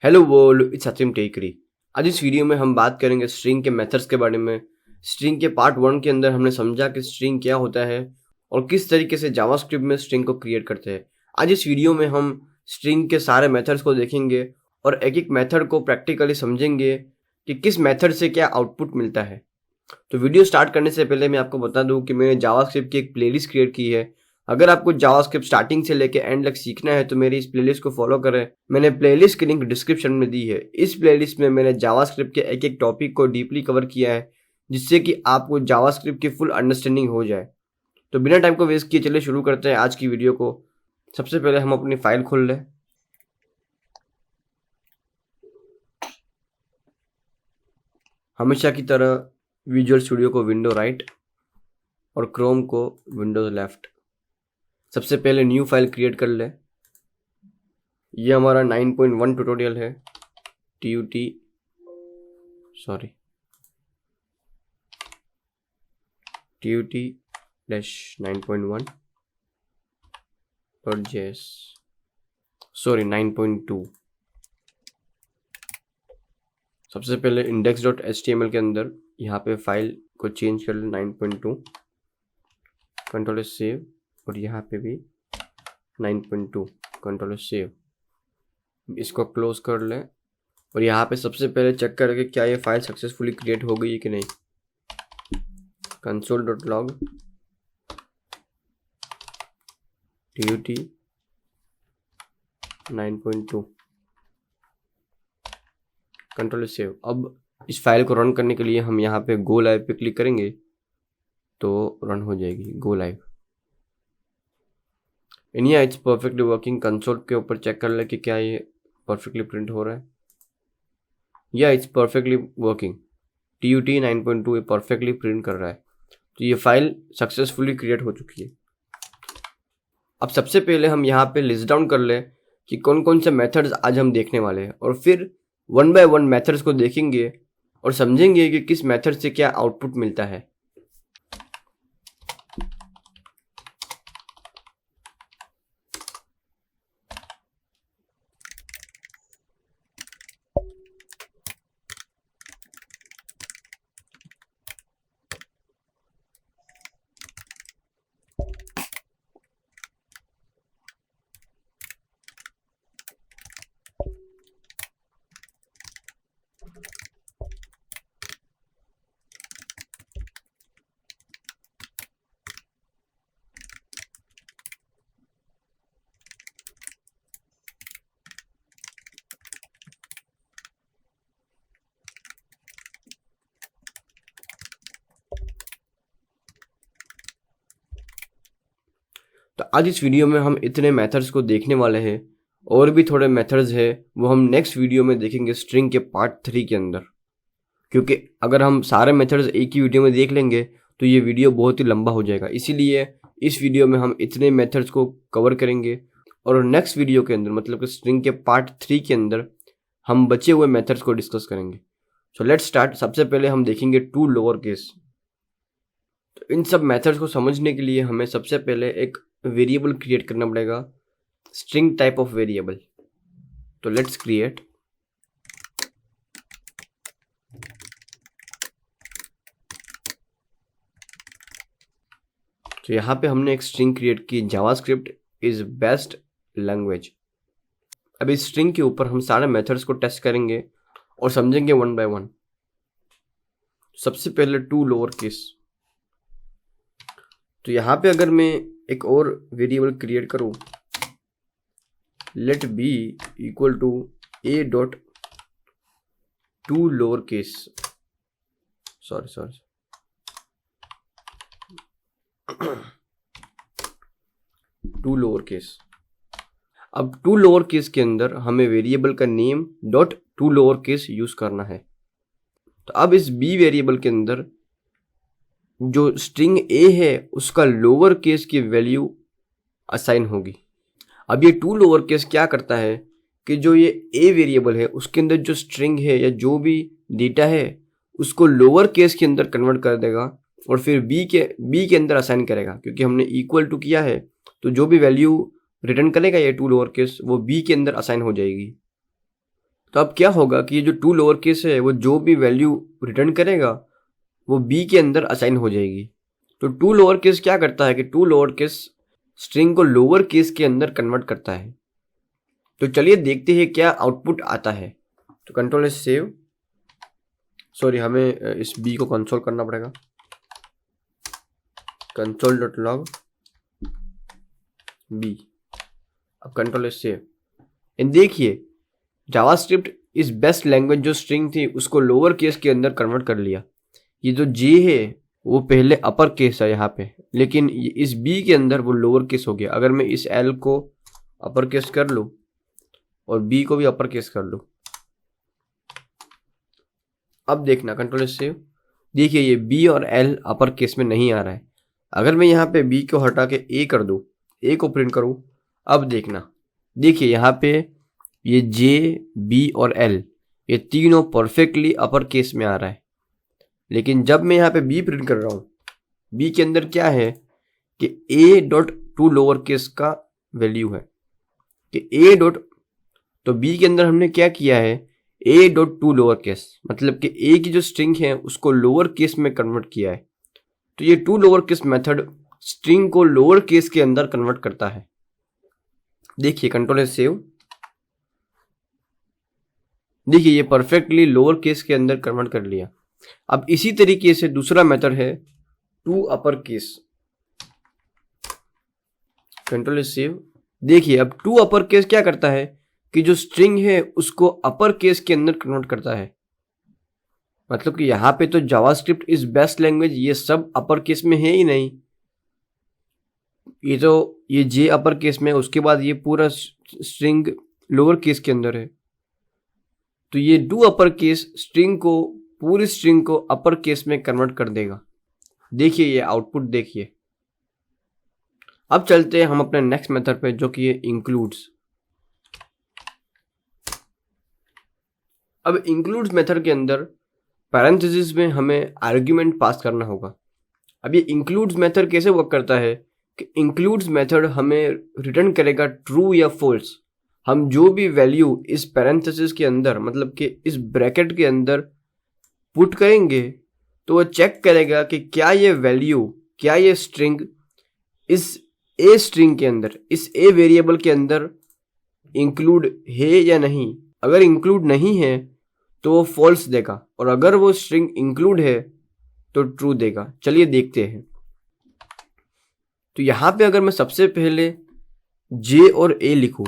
Hello world, it's Sachin टेकरी। आज इस video में हम बात करेंगे स्ट्रिंग के मेथड्स के बारे में। स्ट्रिंग के पार्ट 1 के अंदर हमने समझा कि स्ट्रिंग क्या होता है और किस तरीके से जावास्क्रिप्ट में स्ट्रिंग को क्रिएट करते हैं। आज इस वीडियो में हम स्ट्रिंग के सारे मेथड्स को देखेंगे और एक एक मेथड को प्रैक्टिकली समझेंगे कि किस मेथड से क्या आउटपुट मिलता है। तो वीडियो स्टार्ट करने से पहले मैं आपको बता दूं कि मैंने जावास्क्रिप्ट की एक प्लेलिस्ट क्रिएट की है। अगर आपको जावास्क्रिप्ट स्टार्टिंग से लेकर एंड तक सीखना है तो मेरी इस प्लेलिस्ट को फॉलो करें। मैंने प्लेलिस्ट की लिंक डिस्क्रिप्शन में दी है। इस प्लेलिस्ट में मैंने जावास्क्रिप्ट के एक एक टॉपिक को डीपली कवर किया है जिससे कि आपको जावास्क्रिप्ट की फुल अंडरस्टैंडिंग हो जाए। तो बिना टाइम को वेस्ट किए चलिए शुरू करते हैं आज की वीडियो को। सबसे पहले हम अपनी फाइल खोल लें। हमेशा की तरह विजुअल स्टूडियो को विंडो राइट और क्रोम को विंडोज लेफ्ट। सबसे पहले न्यू फाइल क्रिएट कर ले। ये हमारा 9.1 ट्यूटोरियल है। tut-9.1.js 9.2। सबसे पहले index.html के अंदर यहाँ पे फाइल को चेंज कर ले 9.2, कंट्रोल सेव, और यहाँ पे भी 9.2, कंट्रोल सेव। इसको क्लोज कर लें और यहाँ पे सबसे पहले चेक करेंगे क्या ये फाइल सक्सेसफुली क्रिएट हो गई है कि नहीं। console.log tut 9.2, control save. अब इस फाइल को रन करने के लिए हम यहाँ पे गो लाइव पे क्लिक करेंगे तो रन हो जाएगी गो लाइव। इनिया इट्स परफेक्टली वर्किंग। कंसोल के ऊपर चेक कर ले कि क्या ये परफेक्टली प्रिंट हो रहा है। या इट्स परफेक्टली वर्किंग। tut 9.2 ये परफेक्टली प्रिंट कर रहा है। तो ये फाइल सक्सेसफुली क्रिएट हो चुकी है। अब सबसे पहले हम यहाँ पे लिस्ट डाउन कर ले कि कौन कौन से मेथड्स आज हम देखने वाले हैं और फिर 1 बाय 1 मेथड्स को देखेंगे और समझेंगे कि किस मेथड से क्या आउटपुट मिलता है। तो आज इस वीडियो में हम इतने मेथड्स को देखने वाले हैं। और भी थोड़े मेथड्स हैं वो हम नेक्स्ट वीडियो में देखेंगे स्ट्रिंग के पार्ट 3 के अंदर, क्योंकि अगर हम सारे मेथड्स एक ही वीडियो में देख लेंगे तो ये वीडियो बहुत ही लंबा हो जाएगा। इसीलिए इस वीडियो में हम इतने मेथड्स को कवर करेंगे और नेक्स्ट वीडियो के अंदर मतलब कि स्ट्रिंग के पार्ट 3 के अंदर हम बचे हुए मेथड्स को डिस्कस करेंगे। So let's start. सबसे पहले हम देखेंगे टू लोअर केस। तो इन सब मेथड्स को समझने के लिए हमें सबसे पहले एक वेरिएबल क्रिएट करना पड़ेगा, स्ट्रिंग टाइप ऑफ वेरिएबल। तो लेट्स क्रिएट। तो यहाँ पे हमने एक स्ट्रिंग क्रिएट की, जावास्क्रिप्ट इज बेस्ट लैंग्वेज। अब इस स्ट्रिंग के ऊपर हम सारे मेथड्स को टेस्ट करेंगे और समझेंगे 1 बाय 1। सबसे पहले टू लोअर केस। तो यहाँ पे अगर मैं एक और वेरिएबल क्रिएट करूं, let b equal to a dot to lower case, to lower case. अब टू लोअर केस के अंदर हमें वेरिएबल का name dot to lower case use करना है। तो अब इस b वेरिएबल के अंदर जो स्ट्रिंग a है उसका लोअर केस की वैल्यू असाइन होगी। अब ये टू लोअर केस क्या करता है कि जो ये a वेरिएबल है उसके अंदर जो स्ट्रिंग है या जो भी डेटा है उसको लोअर केस के अंदर कन्वर्ट कर देगा और फिर b के अंदर असाइन करेगा। क्योंकि हमने इक्वल टू किया है तो जो भी वैल्यू रिटर्न करेगा ये टू लोअर केस वो b के अंदर असाइन हो जाएगी। तो अब क्या होगा कि ये जो टू लोअर केस है वो जो भी वैल्यू रिटर्न करेगा वो बी के अंदर असाइन हो जाएगी। तो टू लोअर केस क्या करता है कि टू लोअर केस स्ट्रिंग को लोअर केस के अंदर कन्वर्ट करता है। तो चलिए देखते हैं क्या आउटपुट आता है। तो कंट्रोल एस सेव, सॉरी हमें इस बी को कंसोल करना पड़ेगा, console.log बी। अब कंट्रोल एस सेव एंड देखिए जावास्क्रिप्ट इस बेस्ट लैंग्वेज जो स्ट्रिंग थी उसको लोअर केस के अंदर कन्वर्ट कर लिया। ये जो जे है वो पहले अपर केस है यहाँ पे, लेकिन इस बी के अंदर वो लोअर केस हो गया। अगर मैं इस एल को अपर केस कर लूँ और बी को भी अपर केस कर लूँ, अब देखना कंट्रोल एस सेव, देखिए ये बी और एल अपर केस में नहीं आ रहा है। अगर मैं यहाँ पे बी को हटा के ए कर दूँ, ए को प्रिंट करूँ, अब देखना, देखिए यहाँ पे ये जे, बी और एल ये तीनों परफेक्टली अपर केस में आ रहा है। लेकिन जब मैं यहाँ पे बी प्रिंट कर रहा हूँ, बी के अंदर क्या है कि ए डॉट टू लोअर केस का वैल्यू है कि ए डॉट, तो बी के अंदर हमने क्या किया है ए डॉट टू लोअर केस, मतलब कि ए की जो स्ट्रिंग है उसको लोअर केस में कन्वर्ट किया है। तो ये to lower case method string को लोअर केस के अंदर कन्वर्ट करता है। देखिए कंट्रोल एस सेव, देखिए ये परफेक्टली लोअर केस के अंदर कन्वर्ट कर लिया। अब इसी तरीके से दूसरा मेथड है to upper case, control S save. देखिए अब टू अपर केस क्या करता है कि जो स्ट्रिंग है उसको अपर केस के अंदर कन्वर्ट करता है। मतलब कि यहाँ पे तो जावास्क्रिप्ट इज बेस्ट लैंग्वेज ये सब अपर केस में है ही नहीं, ये तो ये जे अपर केस में, उसके बाद ये पूरा स्ट्रिंग लोअर केस के अंदर है। तो ये टू अपर केस स्ट्रिंग को, पूरी स्ट्रिंग को अपर केस में कन्वर्ट कर देगा। देखिए ये आउटपुट देखिए। अब चलते हैं हम अपने नेक्स्ट मेथड पे जो कि ये इंक्लूड्स। अब इंक्लूड्स मेथड के अंदर पैरेंथेसिस में हमें आर्ग्यूमेंट पास करना होगा। अब ये इंक्लूड्स मेथड कैसे वर्क करता है कि इंक्लूड्स मेथड हमें रिटर्न करेगा ट्रू या फॉल्स। हम जो भी वैल्यू इस पैरेंथेसिस के अंदर, मतलब कि इस ब्रैकेट के अंदर पुट करेंगे तो वो चेक करेगा कि क्या ये वैल्यू, क्या ये स्ट्रिंग इस ए स्ट्रिंग के अंदर, इस ए वेरिएबल के अंदर इंक्लूड है या नहीं। अगर इंक्लूड नहीं है तो वो फॉल्स देगा, और अगर वो स्ट्रिंग इंक्लूड है तो ट्रू देगा। चलिए देखते हैं। तो यहाँ पे अगर मैं सबसे पहले जे और ए लिखूं,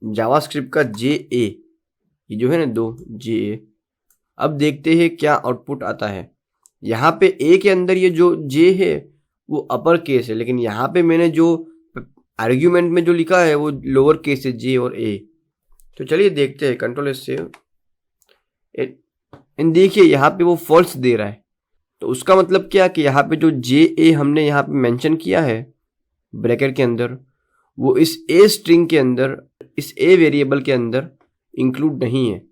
जावास्क्रिप्ट का जे ए, ये जो है ना दो जे ए, अब देखते हैं क्या आउटपुट आता है। यहाँ पे ए के अंदर ये जो जे है वो अपर केस है, लेकिन यहाँ पे मैंने जो आर्ग्यूमेंट में जो लिखा है वो लोअर केस है, जे और ए। तो चलिए देखते हैं, कंट्रोल एस सेव एंड देखिए यहाँ पे वो फॉल्स दे रहा है। तो उसका मतलब क्या कि यहाँ पे जो जे ए हमने यहाँ पे मेंशन किया है ब्रैकेट के अंदर, वो इस ए स्ट्रिंग के अंदर, इस ए वेरिएबल के अंदर इंक्लूड नहीं है।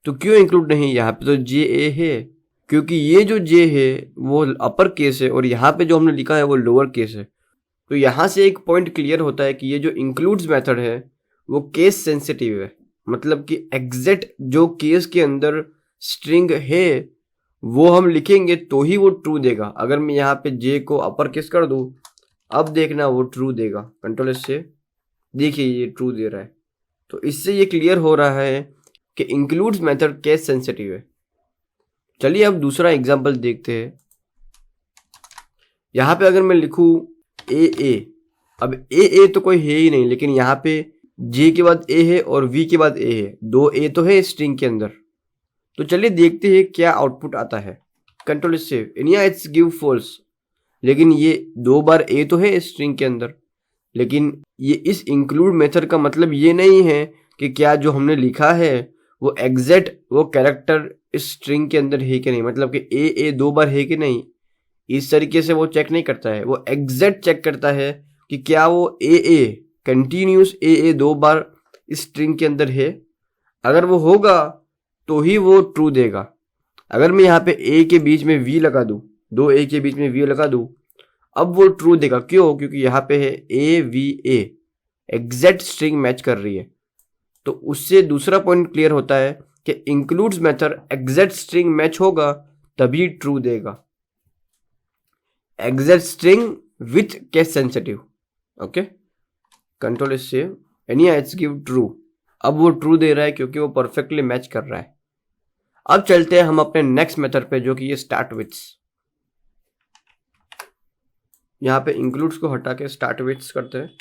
तो क्यों इंक्लूड नहीं, यहाँ पे तो जे ए है, क्योंकि ये जो जे है वो अपर केस है और यहाँ पे जो हमने लिखा है वो लोअर केस है। तो यहाँ से एक पॉइंट क्लियर होता है कि ये जो इंक्लूड्स मेथड है वो केस सेंसिटिव है, मतलब कि एग्जैक्ट जो केस के अंदर स्ट्रिंग है वो हम लिखेंगे तो ही वो ट्रू देगा। अगर मैं यहाँ पे जे को अपर केस कर दूँ, अब देखना वो ट्रू देगा। कंट्रोल एस से देखिए ये ट्रू दे रहा है। तो इससे ये क्लियर हो रहा है कि इंक्लूड्स मेथड केस सेंसिटिव है। चलिए अब दूसरा एग्जांपल देखते हैं। यहाँ पे अगर मैं लिखूँ ए ए, अब ए ए तो कोई है ही नहीं, लेकिन यहाँ पे जे के बाद ए है और वी के बाद ए है, दो ए तो है स्ट्रिंग के अंदर। तो चलिए देखते हैं क्या आउटपुट आता है। कंट्रोल एस सेव एंड यहाँ इट्स गिव फॉल्स, लेकिन ये दो बार ए तो है स्ट्रिंग के अंदर, लेकिन ये इस इंक्लूड मेथड का मतलब ये नहीं है कि क्या जो हमने लिखा है वो एग्जैक्ट वो कैरेक्टर इस स्ट्रिंग के अंदर है कि नहीं, मतलब कि ए दो बार है कि नहीं। इस तरीके से वो चेक नहीं करता है, वो एग्जैक्ट चेक करता है कि क्या वो ए कंटिन्यूस ए दो बार इस स्ट्रिंग के अंदर है। अगर वो होगा तो ही वो ट्रू देगा। अगर मैं यहाँ पे ए के बीच में वी लगा दूँ, दो ए के बीच में वी लगा दूँ, अब वो ट्रू देगा। क्यों? क्योंकि यहाँ पे है A V A, exact string match कर रही है। तो उससे दूसरा पॉइंट क्लियर होता है कि includes method exact string match होगा तभी ट्रू देगा। Exact string with case sensitive. Okay, control is save, any H give true. अब वो ट्रू दे रहा है क्योंकि वो परफेक्टली मैच कर रहा है। अब चलते हैं हम अपने नेक्स्ट मेथड पे, जो कि ये स्टार्ट विथ्स। यहां पे इंक्लूड्स को हटा के स्टार्ट विथ्स करते हैं।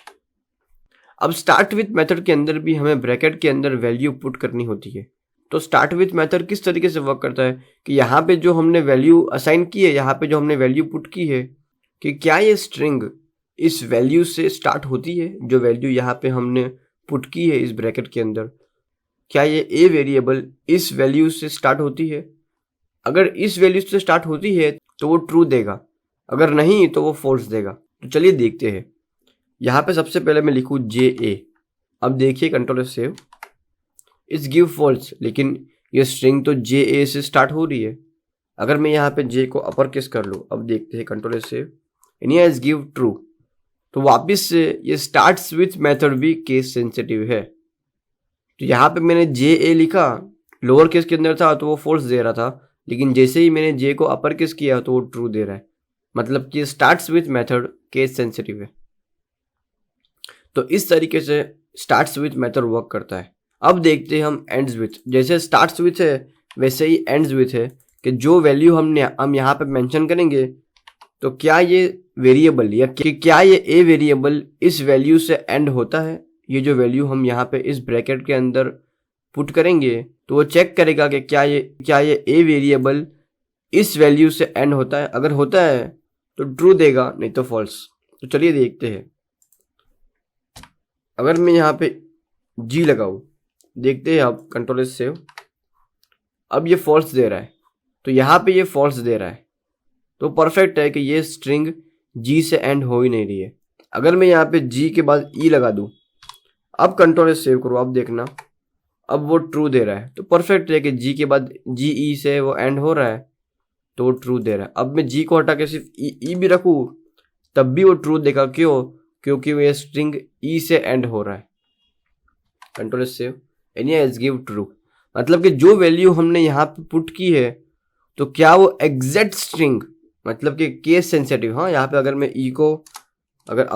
अब स्टार्ट विथ मेथड के अंदर भी हमें ब्रैकेट के अंदर वैल्यू पुट करनी होती है। तो स्टार्ट विथ मेथड किस तरीके से वर्क करता है कि यहाँ पे जो हमने वैल्यू असाइन की है, यहाँ पे जो हमने वैल्यू पुट की है, कि क्या ये स्ट्रिंग इस वैल्यू से स्टार्ट होती है, जो वैल्यू यहाँ पे हमने पुट की है इस ब्रैकेट के अंदर, क्या ये ए वेरिएबल इस वैल्यू से स्टार्ट होती है। अगर इस वैल्यू से स्टार्ट होती है तो वो ट्रू देगा, अगर नहीं तो वो फॉल्स देगा। तो चलिए देखते हैं। यहाँ पे सबसे पहले मैं लिखूँ JA। अब देखिए control save, it's give false, लेकिन ये स्ट्रिंग तो JA से स्टार्ट हो रही है। अगर मैं यहाँ पे J को अपर केस कर लूँ, अब देखते हैं control save, and it's give true. तो वापस से ये स्टार्ट्स विथ मेथड भी केस सेंसिटिव है। तो यहाँ पे मैंने JA लिखा, लोअर केस के अंदर था तो वो फॉल्स दे रहा था, लेकिन जैसे ही मैंने J को अपर केस किया तो वो ट्रू दे रहा है। मतलब कि starts with method case sensitive है। तो इस तरीके से स्टार्ट्स विथ मेथड वर्क करता है। अब देखते हैं हम एंड्स विथ। जैसे स्टार्ट्स विथ है वैसे ही एंड्स विथ है, कि जो वैल्यू हम यहाँ पे मेंशन करेंगे, तो क्या ये वेरिएबल या क्या ये ए वेरिएबल इस वैल्यू से एंड होता है। ये जो वैल्यू हम यहाँ पे इस ब्रैकेट के अंदर पुट करेंगे तो वो चेक करेगा कि क्या ये ए वेरिएबल इस वैल्यू से एंड होता है। अगर होता है तो ट्रू देगा, नहीं तो फॉल्स। तो चलिए देखते हैं। अगर मैं यहाँ पे G लगाऊं, देखते हैं आप, कंट्रोल सेव, अब ये फॉल्स दे रहा है, तो यहाँ पे ये फॉल्स दे रहा है, तो परफेक्ट है कि ये स्ट्रिंग G से एंड हो ही नहीं रही है। अगर मैं यहाँ पे G के बाद E लगा दूं, अब कंट्रोल सेव करो, अब देखना, अब वो ट्रू दे रहा है। तो परफेक्ट है कि G के बाद GE से वो एंड हो रहा है, तो वो ट्रू दे रहा है। अब मैं G को हटा के सिर्फ E भी रखूँ तब भी वो ट्रू देगा। क्यों? क्योंकि वो स्ट्रिंग E से एंड हो रहा है। Control save, any as give true. मतलब कि जो वैल्यू हमने यहाँ पे पुट की है, तो क्या वो एग्जैक्ट स्ट्रिंग, मतलब कि केस सेंसिटिव। हाँ, यहाँ पे अगर मैं E को अगर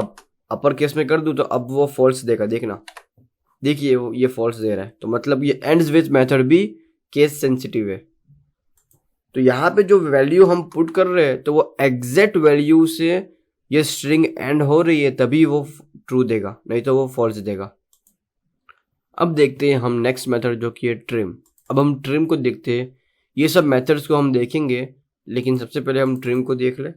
अपर केस में कर दूं तो अब वो फॉल्स देगा। देखना, देखिए वो ये फॉल्स दे रहा है। तो मतलब ये एंड्स विथ मेथड भी केस सेंसिटिव है। तो यहाँ पे जो वैल्यू हम पुट कर रहे हैं, तो वो एग्जैक्ट वैल्यू से ये स्ट्रिंग एंड हो रही है तभी वो ट्रू देगा, नहीं तो वो फॉल्स देगा। अब देखते हैं हम नेक्स्ट मेथड, जो कि है ट्रिम। अब हम ट्रिम को देखते हैं। ये सब मेथड्स को हम देखेंगे, लेकिन सबसे पहले हम ट्रिम को देख ले।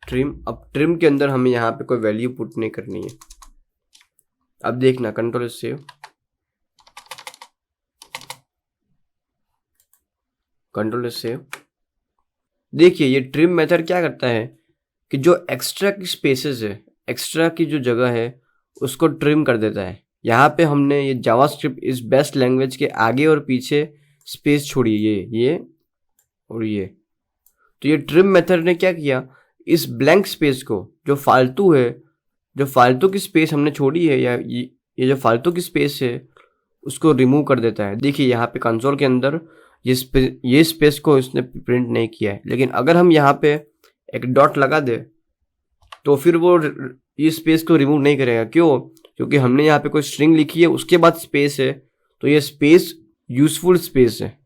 ट्रिम, अब ट्रिम के अंदर हमें यहाँ पे कोई वैल्यू पुट नहीं करनी है। अब देखना, कंट्रोल सेव, कंट्रोल सेव। देखिए ये ट्रिम मेथड क्या करता है कि जो एक्स्ट्रा की स्पेसेस है, एक्स्ट्रा की जो जगह है, उसको ट्रिम कर देता है। यहाँ पे हमने ये जावास्क्रिप्ट इस बेस्ट लैंग्वेज के आगे और पीछे स्पेस छोड़ी, ये और ये। तो ये ट्रिम मेथड ने क्या किया, इस ब्लैंक स्पेस को, जो फालतू है, जो फालतू की स्पेस हमने छोड़ी है, या ये जो फालतू की स्पेस है, उसको रिमूव कर देता है। देखिए यहाँ पे कंसोल के अंदर ये स्पेस को इसने प्रिंट नहीं किया है, लेकिन अगर हम यहाँ पे एक डॉट लगा दे तो फिर वो ये स्पेस को रिमूव नहीं करेगा। क्यों? क्योंकि हमने यहाँ पे कोई स्ट्रिंग लिखी है, उसके बाद स्पेस है, तो ये स्पेस यूजफुल स्पेस है,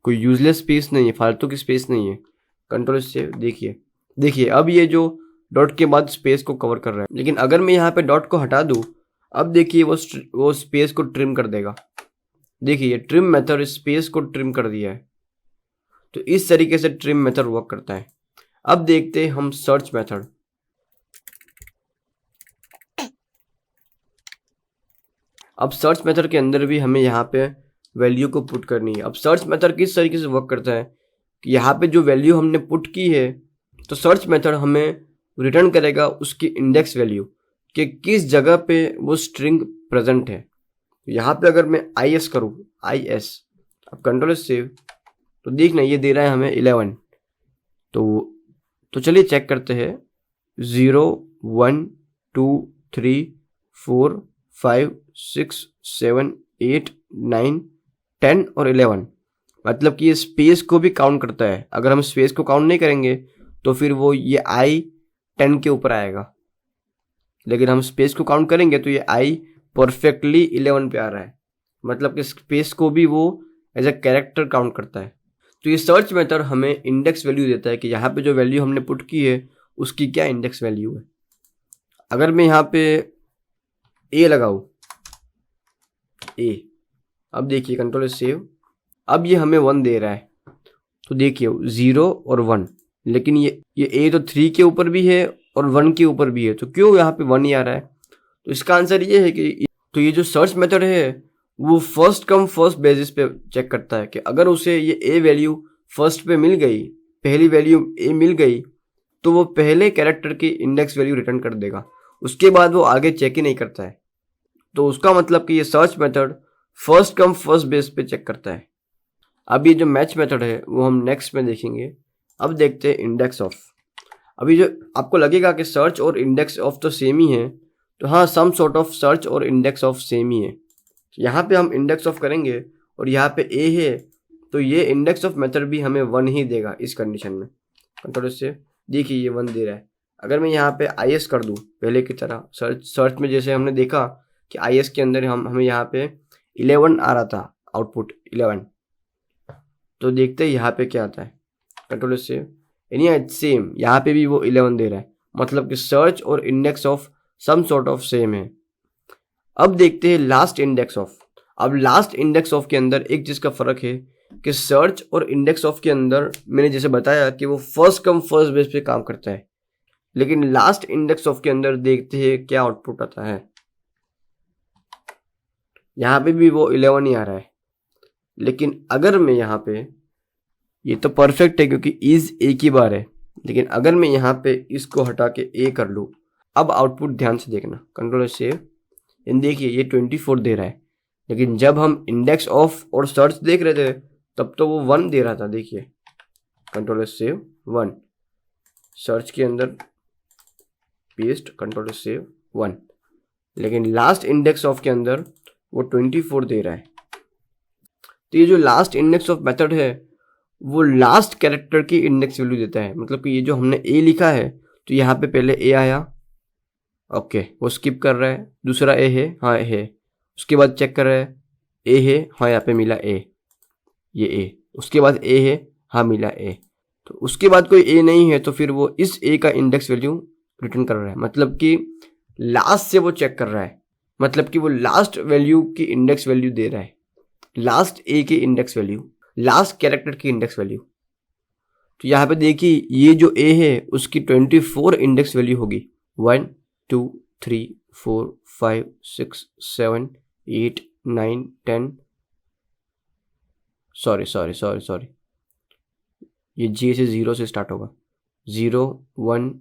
कोई यूजलेस स्पेस नहीं है, फालतू की स्पेस नहीं है। कंट्रोल से देखिए अब ये जो डॉट के बाद स्पेस को कवर कर रहा है। लेकिन अगर मैं यहाँ पे डॉट को हटा दूँ, अब देखिए वो स्पेस को ट्रिम कर देगा। देखिए ये ट्रिम मेथड स्पेस को ट्रिम कर दिया है। तो इस तरीके से ट्रिम मेथड वर्क करता है। अब देखते हैं हम सर्च मेथड। अब सर्च मेथड के अंदर भी हमें यहाँ पे वैल्यू को पुट करनी है। अब सर्च मेथड किस तरीके से वर्क करता है कि यहाँ पे जो वैल्यू हमने पुट की है, तो सर्च मेथड हमें रिटर्न करेगा उसकी इंडेक्स वैल्यू, कि किस जगह पे वो स्ट्रिंग प्रेजेंट है। यहाँ पे अगर मैं IS करूँ, IS, अब कंट्रोल सेव, तो देखना ये दे रहा है हमें 11। तो चलिए चेक करते हैं। 0 1 2 3 4 5 6 7 8 9 10 और 11, मतलब कि ये स्पेस को भी काउंट करता है। अगर हम स्पेस को काउंट नहीं करेंगे तो फिर वो ये आई 10 के ऊपर आएगा, लेकिन हम स्पेस को काउंट करेंगे तो ये आई परफेक्टली 11 पे आ रहा है, मतलब कि स्पेस को भी वो एज अ कैरेक्टर काउंट करता है। तो ये सर्च मेथड हमें इंडेक्स वैल्यू देता है कि यहाँ पे जो वैल्यू हमने पुट की है उसकी क्या इंडेक्स वैल्यू है। अगर मैं यहाँ पे ए लगाऊं, ए, अब देखिए कंट्रोल सेव, अब ये हमें 1 दे रहा है। तो देखिए 0 और 1, लेकिन ये ए तो 3 के ऊपर भी है और 1 के ऊपर भी है, तो क्यों यहाँ पे 1 ही आ रहा है? तो इसका आंसर ये है कि तो ये जो सर्च मेथड है वो फर्स्ट कम फर्स्ट बेसिस पे चेक करता है कि अगर उसे ये ए वैल्यू फर्स्ट पे मिल गई, पहली वैल्यू ए मिल गई, तो वो पहले कैरेक्टर की इंडेक्स वैल्यू रिटर्न कर देगा, उसके बाद वो आगे चेक ही नहीं करता है। तो उसका मतलब कि ये search method first come first base पे चेक करता है। अब ये जो मैच मेथड है वो हम नेक्स्ट में देखेंगे। अब देखते हैं इंडेक्स ऑफ। अभी जो आपको लगेगा कि सर्च और इंडेक्स ऑफ तो सेम ही है, तो हाँ, सम सॉर्ट ऑफ सर्च और इंडेक्स ऑफ सेम ही है। यहाँ पे हम इंडेक्स ऑफ करेंगे और यहाँ पे ए है, तो ये इंडेक्स ऑफ मेथड भी हमें 1 ही देगा इस कंडीशन में। कंट्रोल से देखिए ये 1 दे रहा है। अगर मैं यहाँ पे आई एस कर दूँ पहले की तरह, सर्च में जैसे हमने देखा कि आई एस के अंदर हमें यहाँ पे 11 आ रहा था, आउटपुट 11, तो देखते हैं यहाँ पे क्या आता है। कंट्रोल से यानी सेम, यहाँ पे भी वो 11 दे रहा है, मतलब कि सर्च और index of some sort of same है। अब देखते हैं लास्ट इंडेक्स ऑफ। अब लास्ट इंडेक्स ऑफ के अंदर एक चीज का फर्क है कि सर्च और इंडेक्स ऑफ के अंदर मैंने जैसे बताया कि वो फर्स्ट कम फर्स्ट बेस पे काम करता है, लेकिन लास्ट इंडेक्स ऑफ के अंदर देखते हैं क्या आउटपुट आता है। यहाँ पे भी वो 11 ही आ रहा है, लेकिन अगर मैं यहाँ पे, ये तो परफेक्ट है क्योंकि इज एक ही बार है, लेकिन अगर मैं यहाँ पे इसको हटा के ए कर लूँ, अब आउटपुट ध्यान से देखना। कंट्रोल सेव, देखिए ये 24 दे रहा है, लेकिन जब हम इंडेक्स ऑफ और सर्च देख रहे थे तब तो वो 1 दे रहा था। देखिए कंट्रोल सेव 1, सर्च के अंदर पेस्ट, कंट्रोल सेव 1, लेकिन लास्ट इंडेक्स ऑफ के अंदर वो 24 दे रहा है। तो ये जो लास्ट इंडेक्स ऑफ मेथड है वो लास्ट कैरेक्टर की इंडेक्स वैल्यू देता है, मतलब कि ये जो हमने ए लिखा है तो यहाँ पे पहले ए आया, ओके, वो स्किप कर रहा है, दूसरा ए है, हाँ ए है, उसके बाद चेक कर रहा है, ए है, हाँ यहाँ पे मिला ए, ये ए, उसके बाद ए है, हाँ मिला ए, तो उसके बाद कोई ए नहीं है तो फिर वो इस ए का इंडेक्स वैल्यू रिटर्न कर रहा है, मतलब कि लास्ट से वो चेक कर रहा है, मतलब कि वो लास्ट वैल्यू की इंडेक्स वैल्यू दे रहा है, लास्ट ए की इंडेक्स वैल्यू, लास्ट कैरेक्टर की इंडेक्स वैल्यू। तो यहाँ पे देखिए ये जो ए है उसकी 24 इंडेक्स वैल्यू होगी, 1 2 3 4 5 6 7 8 9 10, सॉरी, ये जे से 0 से स्टार्ट होगा, 0 1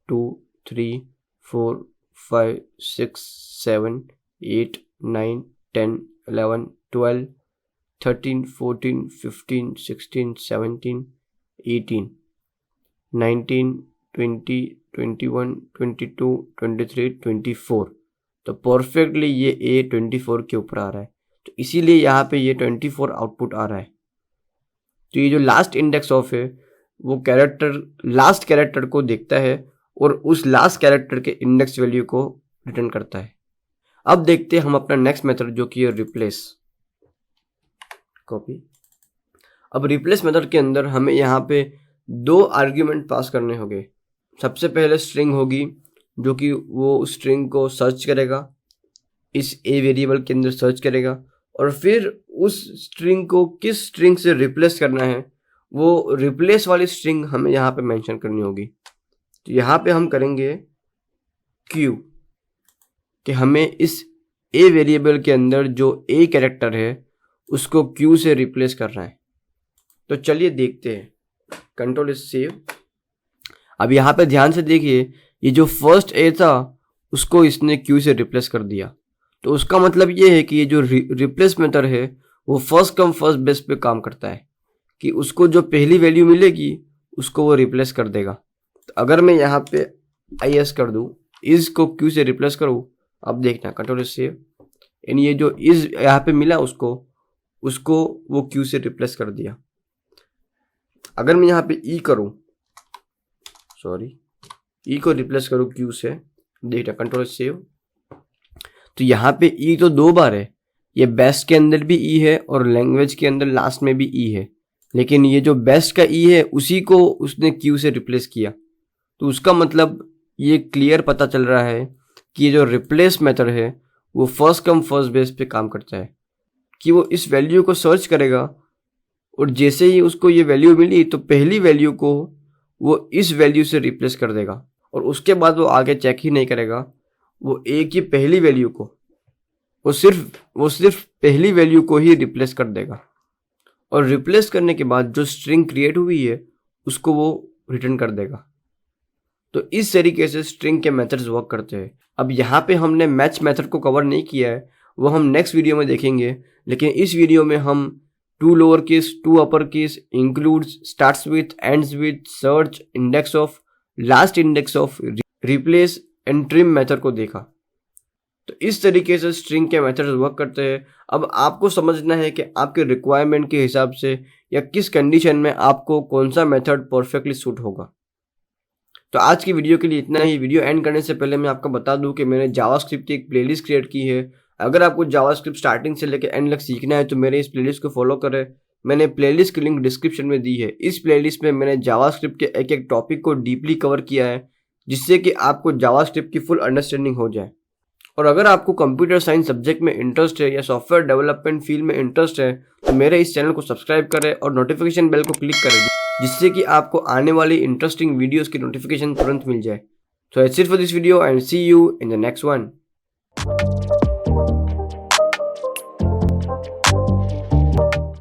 2 3 4 5 6 7 8 9 10 11 12 13 14 15 16 17 18 19 20 21 22 23 24, तो परफेक्टली ये ए 24 के ऊपर आ रहा है, तो इसीलिए यहाँ पे ये 24 आउटपुट आ रहा है। तो ये जो लास्ट इंडेक्स ऑफ है वो कैरेक्टर, लास्ट कैरेक्टर को देखता है और उस लास्ट कैरेक्टर के इंडेक्स वैल्यू को रिटर्न करता है। अब देखते हैं हम अपना नेक्स्ट मेथड जो कि है रिप्लेस। कॉपी। अब रिप्लेस मेथड के अंदर हमें यहाँ पे 2 आर्ग्यूमेंट पास करने होंगे। सबसे पहले स्ट्रिंग होगी जो कि वो उस स्ट्रिंग को सर्च करेगा, इस ए वेरिएबल के अंदर सर्च करेगा, और फिर उस स्ट्रिंग को किस स्ट्रिंग से रिप्लेस करना है वो रिप्लेस वाली स्ट्रिंग हमें यहाँ पे मेंशन करनी होगी। तो यहाँ पे हम करेंगे क्यू, कि हमें इस ए वेरिएबल के अंदर जो ए कैरेक्टर है उसको क्यू से रिप्लेस करना है। तो चलिए देखते हैं, कंट्रोल सेव। अब यहाँ पे ध्यान से देखिए, ये जो फर्स्ट ए था उसको इसने क्यू से रिप्लेस कर दिया, तो उसका मतलब ये है कि ये जो रिप्लेस मेथड है वो फर्स्ट कम फर्स्ट बेस पे काम करता है, कि उसको जो पहली वैल्यू मिलेगी उसको वो रिप्लेस कर देगा। तो अगर मैं यहाँ पे आई एस कर दूँ, इस को क्यू से रिप्लेस करूँ, अब देखना कंट्रोल सेव, यानी ये जो इज यहाँ पे मिला उसको वो क्यू से रिप्लेस कर दिया। अगर मैं यहाँ पे ई करूँ, सॉरी ई को रिप्लेस करूँ क्यू से, देखिए कंट्रोल सेव, तो यहाँ पे ई तो 2 बार है, ये बेस्ट के अंदर भी ई है और लैंग्वेज के अंदर लास्ट में भी ई है, लेकिन ये जो बेस्ट का ई है उसी को उसने क्यू से रिप्लेस किया। तो उसका मतलब ये क्लियर पता चल रहा है कि ये जो रिप्लेस मेथड है वो फर्स्ट कम फर्स्ट बेस पे काम करता है, कि वो इस वैल्यू को सर्च करेगा और जैसे ही उसको ये वैल्यू मिली तो पहली वैल्यू को वो इस वैल्यू से रिप्लेस कर देगा और उसके बाद वो आगे चेक ही नहीं करेगा, वो एक ही पहली वैल्यू को वो सिर्फ पहली वैल्यू को ही रिप्लेस कर देगा और रिप्लेस करने के बाद जो स्ट्रिंग क्रिएट हुई है उसको वो रिटर्न कर देगा। तो इस तरीके से स्ट्रिंग के मेथड्स वर्क करते हैं। अब यहाँ पे हमने मैच मेथड को कवर नहीं किया है, वो हम नेक्स्ट वीडियो में देखेंगे, लेकिन इस वीडियो में हम to lower case, to upper case, includes, starts with, ends with, search, index of, last index of, replace and trim method को देखा। तो इस तरीके से स्ट्रिंग के मेथड्स वर्क करते हैं। अब आपको समझना है कि आपके रिक्वायरमेंट के हिसाब से या किस कंडीशन में आपको कौन सा मेथड परफेक्टली सूट होगा। तो आज की वीडियो के लिए इतना ही। वीडियो एंड करने से पहले मैं आपको बता दूं कि मैंने जावास्क्रिप्ट की एक प्लेलिस्ट क्रिएट की है। अगर आपको जावास्क्रिप्ट स्टार्टिंग से लेकर एंड तक सीखना है तो मेरे इस प्लेलिस्ट को फॉलो करें। मैंने प्लेलिस्ट की लिंक डिस्क्रिप्शन में दी है। इस प्लेलिस्ट में मैंने जावास्क्रिप्ट के एक एक टॉपिक को डीपली कवर किया है, जिससे कि आपको जावास्क्रिप्ट की फुल अंडरस्टैंडिंग हो जाए। और अगर आपको कंप्यूटर साइंस सब्जेक्ट में इंटरेस्ट है या सॉफ्टवेयर डेवलपमेंट फील्ड में इंटरेस्ट है तो मेरे इस चैनल को सब्सक्राइब करें और नोटिफिकेशन बेल को क्लिक करें, जिससे कि आपको आने वाली इंटरेस्टिंग वीडियोस की नोटिफिकेशन तुरंत मिल जाए। So that's it for this video and see you in the next one.